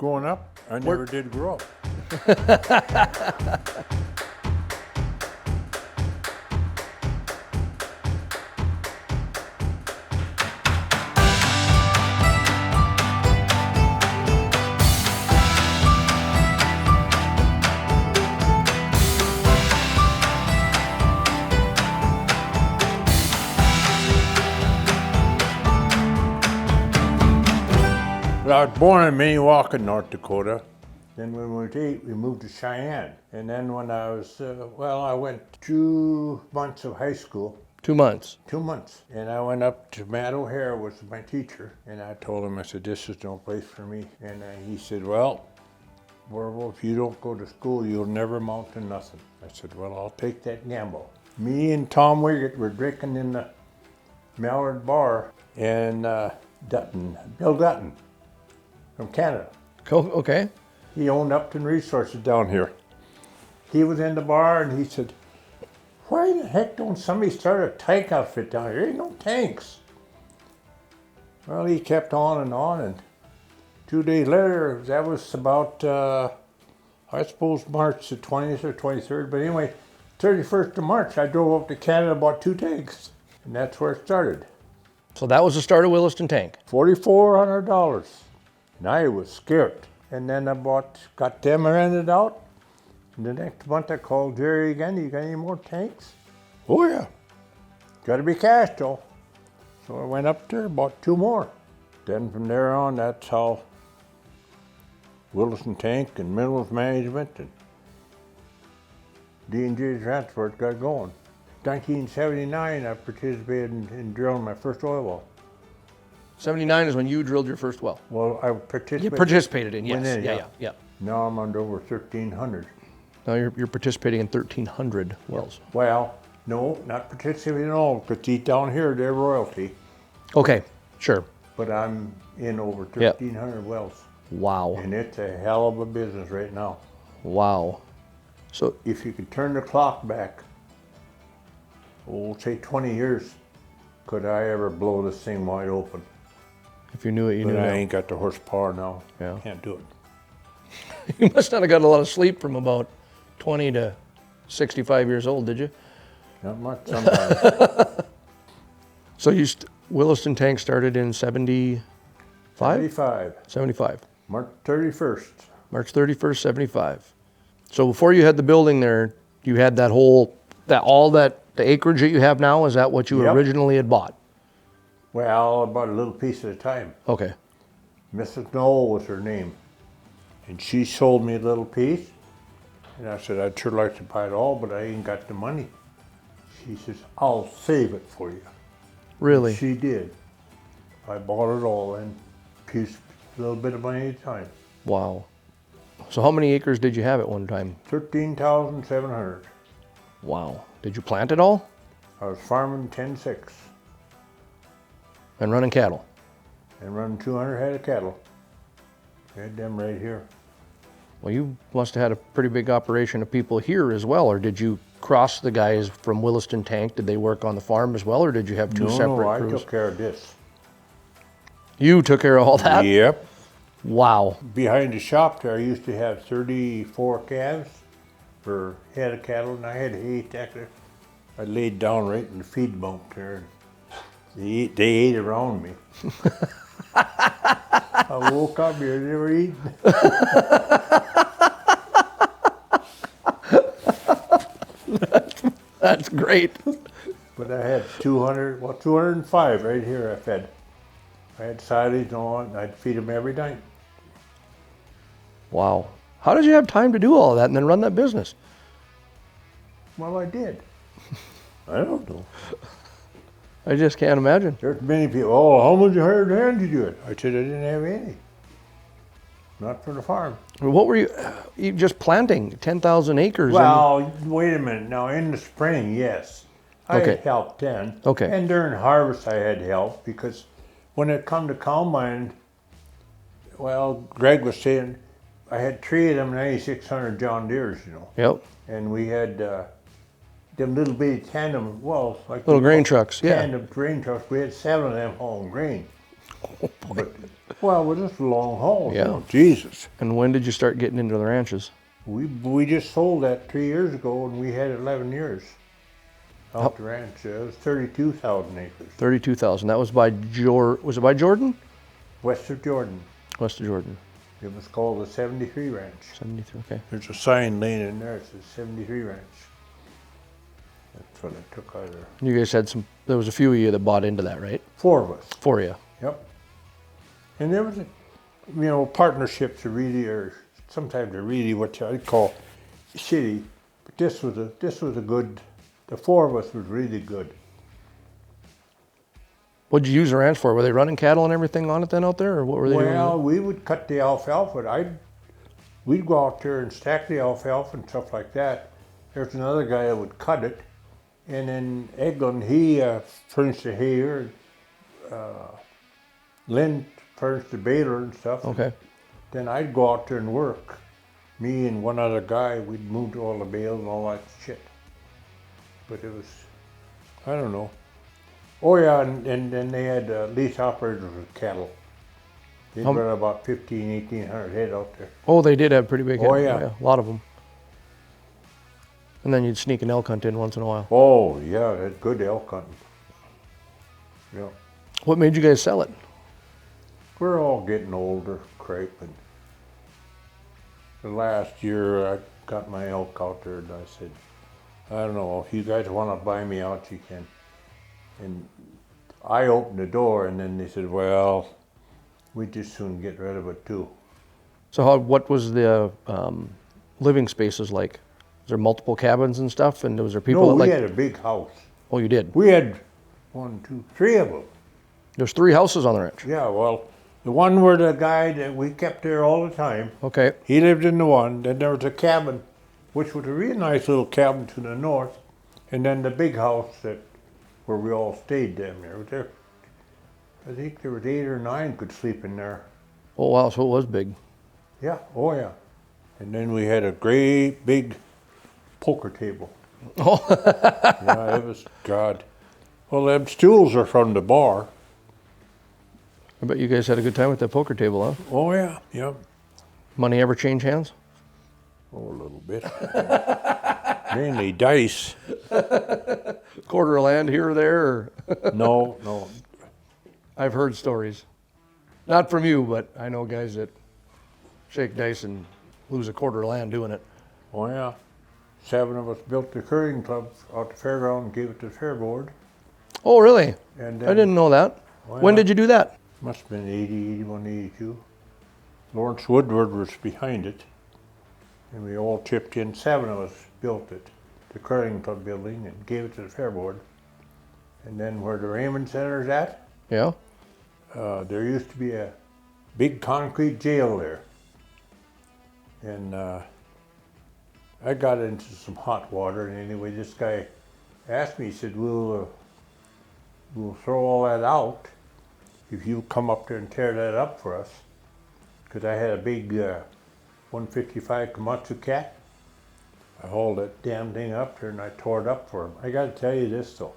Growing up, I never did grow up. I was born in Minnewaca, North Dakota. Then when we were 8, we moved to Cheyenne. And then when I was, I went 2 months of high school. 2 months. 2 months. And I went up to Matt O'Hare, was my teacher. And I told him, I said, this is no place for me. And he said, well, Orville, if you don't go to school, you'll never amount to nothing. I said, well, I'll take that gamble. Me and Tom Wiggett were drinking in the Mallard Bar and Bill Dutton from Canada. Cool. Okay. He owned Upton Resources down here. He was in the bar and he said, why the heck don't somebody start a tank outfit down here? There ain't no tanks. Well, he kept on, and 2 days later, that was about, I suppose March the 20th or 23rd, but anyway, 31st of March, I drove up to Canada, bought 2 tanks, and that's where it started. So that was the start of Williston Tank. $4,400. And I was scared. And then I got them rented out. And the next month I called Jerry again, you got any more tanks? Oh yeah. Gotta be cash though. So I went up there, bought 2 more. Then from there on, that's how Williston Tank and Minerals Management and D&J Transport got going. 1979, I participated in drilling my first oil well. 79 is when you drilled your first well. Well, I participated. You participated in, yes. In, Yeah. Now I'm under over 1,300. Now you're participating in 1,300 wells. Well, no, not participating at all, because deep down here, they're royalty. Okay, sure. But I'm in over 1,300 wells. Wow. And it's a hell of a business right now. Wow. So if you could turn the clock back, say 20 years, could I ever blow this thing wide open? If you knew it, you knew it. But I ain't got the horsepower now. Yeah. Can't do it. You must not have got a lot of sleep from about 20 to 65 years old, did you? Not much sometimes. So Williston Tank started in 75? 75. March 31st. March 31st, 75. So before you had the building there, you had all that the acreage that you have now, is that what you originally had bought? Well, about a little piece at a time. Okay. Mrs. Knoll was her name. And she sold me a little piece. And I said, I'd sure like to buy it all, but I ain't got the money. She says, I'll save it for you. Really? And she did. I bought it all and a little bit of money at a time. Wow. So how many acres did you have at one time? 13,700. Wow. Did you plant it all? I was farming 10-6. And running cattle? And running 200 head of cattle. I had them right here. Well, you must have had a pretty big operation of people here as well, or did you cross the guys from Williston Tank? Did they work on the farm as well, or did you have two separate crews? No, I took care of this. You took care of all that? Yep. Wow. Behind the shop there, I used to have 34 calves per head of cattle, and I had hay there. I laid down right in the feed bunk there. They ate around me. I woke up here, they were eating. That's great. But I had 205 right here I fed. I had silage on, and I'd feed them every night. Wow. How did you have time to do all of that and then run that business? Well, I did. I don't know. I just can't imagine. There's many people, how much you hired hand to do it? I said, I didn't have any. Not for the farm. What were you just planting 10,000 acres? Well, wait a minute. Now, in the spring, yes. I Okay. had help then. Okay. And during harvest, I had help because when it come to combine, well, Greg was saying, I had 3 of them 9,600 John Deeres, Yep. And we had them little bitty tandem, like Little grain trucks, yeah. Tandem grain trucks. We had 7 of them hauling grain. But Well, we're just long hauls, Yeah. you know, Jesus. And when did you start getting into the ranches? We just sold that 3 years ago, and we had 11 years out the ranch. It was 32,000 acres. 32,000. That was by was it by Jordan? West of Jordan. West of Jordan. It was called the 73 Ranch. 73, okay. There's a sign laying in there. It says 73 Ranch. That's what I took out of there. You guys had there was a few of you that bought into that, right? 4 of us. 4 of you. Yep. And there was, partnerships are really, or sometimes they're really what I'd call shitty. But this was a good. The 4 of us was really good. What'd you use the ranch for? Were they running cattle and everything on it then out there, or what were they doing? Well, we would cut the alfalfa. We'd go out there and stack the alfalfa and stuff like that. There's another guy that would cut it, and then Eglin, he furnished the hayer. Lynn furnished the baler and stuff. Okay. Then I'd go out there and work. Me and one other guy, we'd move all the bales and all that shit. But it was, I don't know. Oh yeah, and then they had lease operators with cattle. They'd run about 1,800 head out there. Oh, they did have pretty big Oh, head. yeah. A lot of them. And then you'd sneak an elk hunt in once in a while. Oh yeah, that's good elk hunting. Yeah. What made you guys sell it? We're all getting older, cripe, and the last year I got my elk out there and I said, I don't know, if you guys want to buy me out, you can. And I opened the door and then they said, well, we just soon get rid of it too. So what was the living spaces like? Was there multiple cabins and stuff? And was there people No, that we had a big house. Oh, you did? We had 1, 2, 3 of them. There's 3 houses on the ranch. Yeah, well, the one where the guy that we kept there all the time, Okay. he lived in the one. Then there was a cabin, which was a real nice little cabin to the north. And then the big house where we all stayed down there. I think there was 8 or 9 could sleep in there. Oh, wow, so it was big. Yeah, oh yeah. And then we had a great big poker table. Oh. Yeah, it was, God. Well, them stools are from the bar. I bet you guys had a good time with that poker table, huh? Oh yeah, yeah. Money ever change hands? Oh, a little bit. Mainly dice. Quarter of land here or there? Or No. I've heard stories. Not from you, but I know guys that shake dice and lose a quarter of land doing it. Oh yeah. 7 of us built the curling club out the fairground and gave it to the fair board. Oh, really? And I didn't know that. Oh, When yeah. did you do that? Must have been 80, 81, 82. Lawrence Woodward was behind it. And we all chipped in. 7 of us built it, the curling club building, and gave it to the fair board. And then where the Raymond Center's at, Yeah? there used to be a big concrete jail there. And I got into some hot water, and anyway, this guy asked me, he said, we'll throw all that out if you come up there and tear that up for us. Because I had a big 155 Komatsu cat. I hauled that damn thing up there and I tore it up for him. I got to tell you this though.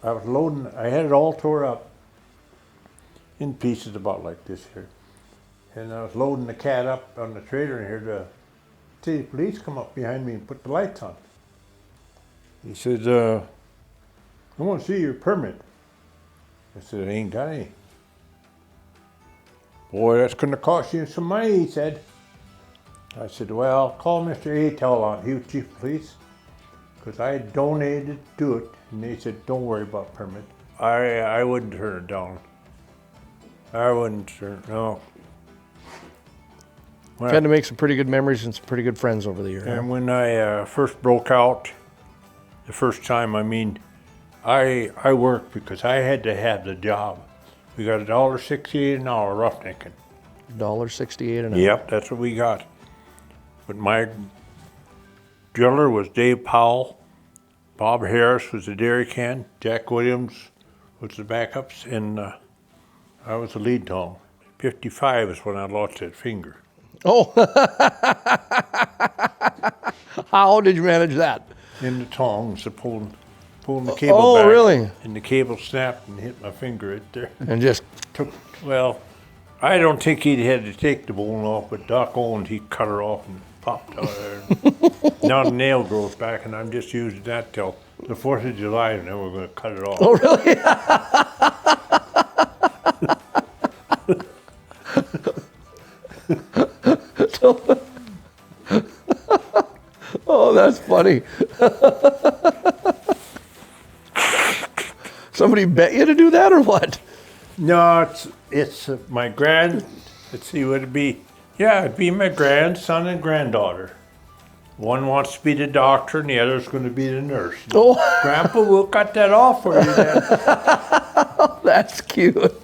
I was loading, I had it all tore up in pieces about like this here. And I was loading the cat up on the trailer in here. The city police come up behind me and put the lights on. He said, I want to see your permit. I said, I ain't got any. Boy, that's going to cost you some money, he said. I said, well, call Mr. Atel on. He was chief of police. Because I donated to it. And they said, don't worry about permit. I wouldn't turn it down. I wouldn't turn it, no. You had to make some pretty good memories and some pretty good friends over the years. And when I first broke out, the first time, I mean, I worked because I had to have the job. We got $1.68 an hour roughnecking. $1.68 an hour. Yep, that's what we got. But my driller was Dave Powell. Bob Harris was the dairy can. Jack Williams was the backups. And I was the lead tong. 55 is when I lost that finger. Oh. How did you manage that? In the tongs, pulling the cable back. Oh, really? And the cable snapped and hit my finger right there. And just Took, well, I don't think he had to take the bone off, but Doc Owens, he cut her off and popped out there. Now the nail grows back, and I'm just using that till the 4th of July, and then we're going to cut it off. Oh, really? Oh, that's funny. Somebody bet you to do that or what? No, it's my let's see, would it be? Yeah, it'd be my grandson and granddaughter. One wants to be the doctor and the other's going to be the nurse. Oh. Grandpa, we'll cut that off for you then. That's cute.